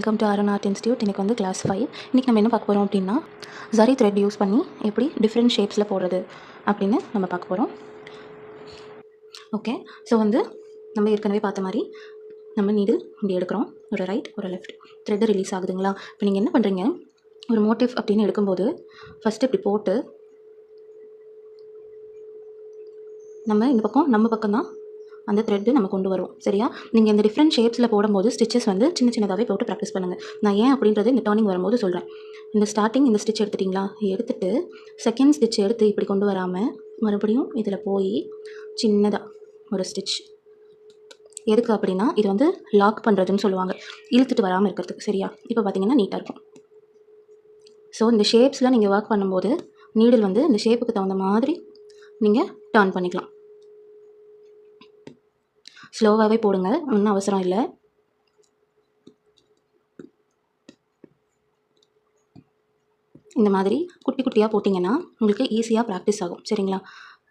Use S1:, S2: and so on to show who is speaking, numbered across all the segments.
S1: Welcome to Arun art institute. இன்றைக்கி வந்து class 5. இன்றைக்கி நம்ம என்ன பார்க்க போகிறோம் அப்படின்னா, ஜரி த்ரெட் யூஸ் பண்ணி எப்படி டிஃப்ரெண்ட் ஷேப்ஸில் போடுறது அப்படின்னு நம்ம பார்க்க போகிறோம். ஓகே, ஸோ வந்து நம்ம ஏற்கனவே பார்த்த மாதிரி நம்ம நீடில் இப்படி எடுக்கிறோம், ஒரு ரைட் ஒரு லெஃப்ட், த்ரெட்டு ரிலீஸ் ஆகுதுங்களா. இப்போ நீங்கள் என்ன பண்ணுறீங்க, ஒரு மோட்டிவ் அப்படின்னு எடுக்கும்போது ஃபஸ்ட்டு இப்படி போட்டு நம்ம இந்த பக்கம் நம்ம பக்கம் தான் அந்த த்ரெட்டு நம்ம கொண்டு வரும். சரியா? நீங்கள் இந்த டிஃப்ரெண்ட் ஷேப்ஸில் போடும்போது ஸ்டிச்சஸ் வந்து சின்ன சின்னதாகவே போட்டு ப்ராக்டிஸ் பண்ணுங்கள். நான் ஏன் அப்படின்றது இந்த டர்னிங் வரும்போது சொல்கிறேன். இந்த ஸ்டார்டிங் இந்த ஸ்டிச் எடுத்துட்டிங்களா, எடுத்துகிட்டு செகண்ட் ஸ்டிச் எடுத்து இப்படி கொண்டு வராமல் மறுபடியும் இதில் போய் சின்னதாக ஒரு ஸ்டிச். எதுக்கு அப்படின்னா, இது வந்து லாக் பண்ணுறதுன்னு சொல்லுவாங்க, இழுத்துட்டு வராமல் இருக்கிறதுக்கு. சரியா? இப்போ பார்த்தீங்கன்னா நீட்டாக இருக்கும். ஸோ இந்த ஷேப்ஸில் நீங்கள் ஒர்க் பண்ணும்போது நீடில் வந்து இந்த ஷேப்புக்கு தகுந்த மாதிரி நீங்கள் டர்ன் பண்ணிக்கலாம். ஸ்லோவாகவே போடுங்க, ஒன்றும் அவசரம் இல்லை. இந்த மாதிரி குட்டி குட்டியாக போட்டிங்கன்னா உங்களுக்கு ஈஸியாக ப்ராக்டிஸ் ஆகும். சரிங்களா?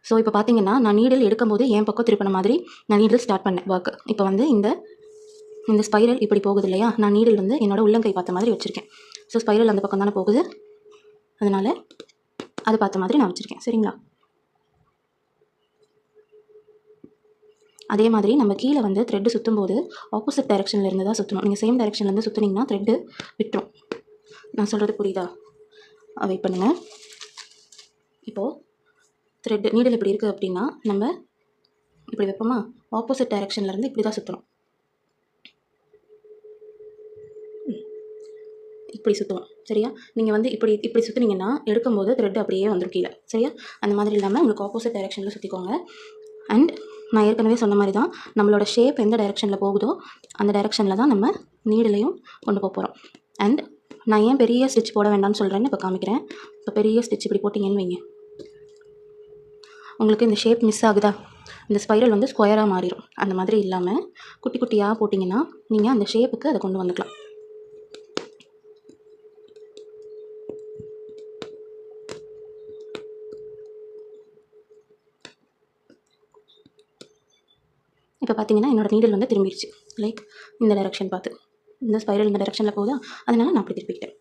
S1: ஸோ இப்போ பார்த்தீங்கன்னா நான் நீடில் எடுக்கும்போது என் பக்கம் திருப்பின மாதிரி நான் நீடில் ஸ்டார்ட் பண்ணேன் ஒர்க்கு. இப்போ வந்து இந்த ஸ்பைரல் இப்படி போகுது இல்லையா, நான் நீடில் வந்து என்னோடய உள்ளங்கை பார்த்த மாதிரி வச்சுருக்கேன். ஸோ ஸ்பைரல் அந்த பக்கம் தானே போகுது, அதனால் அது பார்த்த மாதிரி நான் வச்சுருக்கேன். சரிங்களா? அதே மாதிரி நம்ம கீழே வந்து த்ரெட்டு சுற்றும் போது ஆப்போசிட் டைரெக்ஷனில் இருந்து தான் சுற்றணும். நீங்கள் சேம் டைரெக்ஷன்லேருந்து சுற்றுனீங்கன்னா த்ரெட்டு விட்டுரும். நான் சொல்கிறது புரியுதா? வெயிட் பண்ணுங்கள். இப்போது த்ரெட்டு நீடில் இப்படி இருக்குது அப்படின்னா நம்ம இப்படி வைப்போமா, ஆப்போசிட் டைரெக்ஷன்லேருந்து இப்படி தான் சுற்றணும். இப்படி சுற்றுவோம். சரியா? நீங்கள் வந்து இப்படி சுற்றுனீங்கன்னா எடுக்கும்போது த்ரெட்டு அப்படியே வந்துடும் கீழே. சரியா? அந்த மாதிரி இல்லாமல் உங்களுக்கு ஆப்போசிட் டைரெக்ஷனில் சுற்றிக்கோங்க. அண்ட் நான் ஏற்கனவே சொன்ன மாதிரி தான், நம்மளோட ஷேப் எந்த டைரெக்ஷனில் போகுதோ அந்த டைரெக்ஷனில் தான் நம்ம நீடிலையும் கொண்டு போக போகிறோம். அண்ட் நான் ஏன் பெரிய ஸ்டிச் போட வேண்டாம்னு சொல்கிறேன்னு இப்போ காமிக்கிறேன். இப்போ பெரிய ஸ்டிச் இப்படி போட்டிங்கன்னு வைங்க, உங்களுக்கு இந்த ஷேப் மிஸ் ஆகுதா, இந்த ஸ்பைரல் வந்து ஸ்கொயராக மாறிடும். அந்த மாதிரி இல்லாமல் குட்டி குட்டியாக போட்டிங்கன்னா நீங்கள் அந்த ஷேப்புக்கு அதை கொண்டு வந்துக்கலாம். இப்போ பார்த்தீங்கன்னா என்னோடய நீடில் வந்து திரும்பிடுச்சு. லைக் இந்த டைரெக்ஷன் பார்த்து, இந்த ஸ்பைரல் இந்த டைரெக்ஷனில் போகுதா, அதனால நான் அப்படி திருப்பிக்கிட்டேன்.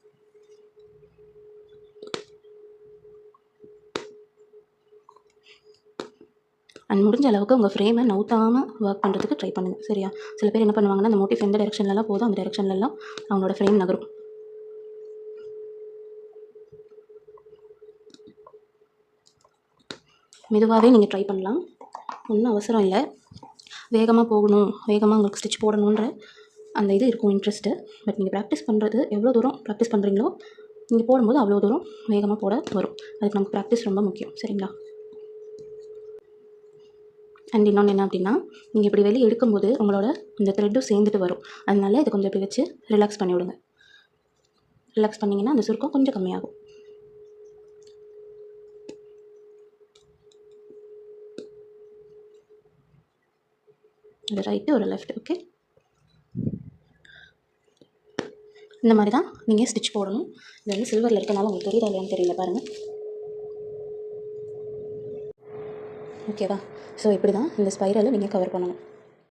S1: அண்ட் முடிஞ்ச அளவுக்கு உங்கள் ஃப்ரேமை நவுத்தாமல் ஒர்க் பண்ணுறதுக்கு ட்ரை பண்ணுங்கள். சரியா? சில பேர் என்ன பண்ணுவாங்கன்னா, அந்த மோட்டிவ் எந்த டைரெக்ஷன்லலாம் போதும் அந்த டைரெக்ஷன்லலாம் அவங்களோட ஃப்ரேம் நகரும். மெதுவாகவே நீங்கள் ட்ரை பண்ணலாம், ஒன்றும் அவசரம் இல்லை. வேகமாக போகணும், வேகமாக உங்களுக்கு ஸ்டிச் போடணுன்ற அந்த இது இருக்கும், இன்ட்ரெஸ்ட்டு. பட் நீங்கள் ப்ராக்டிஸ் பண்ணுறது எவ்வளோ தூரம் ப்ராக்டிஸ் பண்ணுறீங்களோ நீங்கள் போடும்போது அவ்வளோ தூரம் வேகமாக போட வரும். அதுக்கு நமக்கு ப்ராக்டிஸ் ரொம்ப முக்கியம். சரிங்களா? அண்ட் இன்னொன்று என்ன அப்படின்னா, நீங்கள் இப்படி வெளியே எடுக்கும்போது உங்களோட இந்த த்ரெட்டும் சேர்ந்துட்டு வரும். அதனால இதை கொஞ்சம் இப்படி வச்சு ரிலாக்ஸ் பண்ணி விடுங்க. ரிலாக்ஸ் பண்ணிங்கன்னா அந்த சுருக்கம் கொஞ்சம் கம்மியாகும். ஒரு ரைட்டு ஒரு லெஃப்ட். ஓகே, இந்த மாதிரி தான் நீங்கள் ஸ்டிச் போடணும். இது வந்து சில்வரில் இருக்கனால உங்களுக்கு தெரியுதா இல்லையான்னு தெரியல, பாருங்கள். ஓகேவா? ஸோ இப்படி தான் இந்த ஸ்பைரலை நீங்கள் கவர் பண்ணணும்.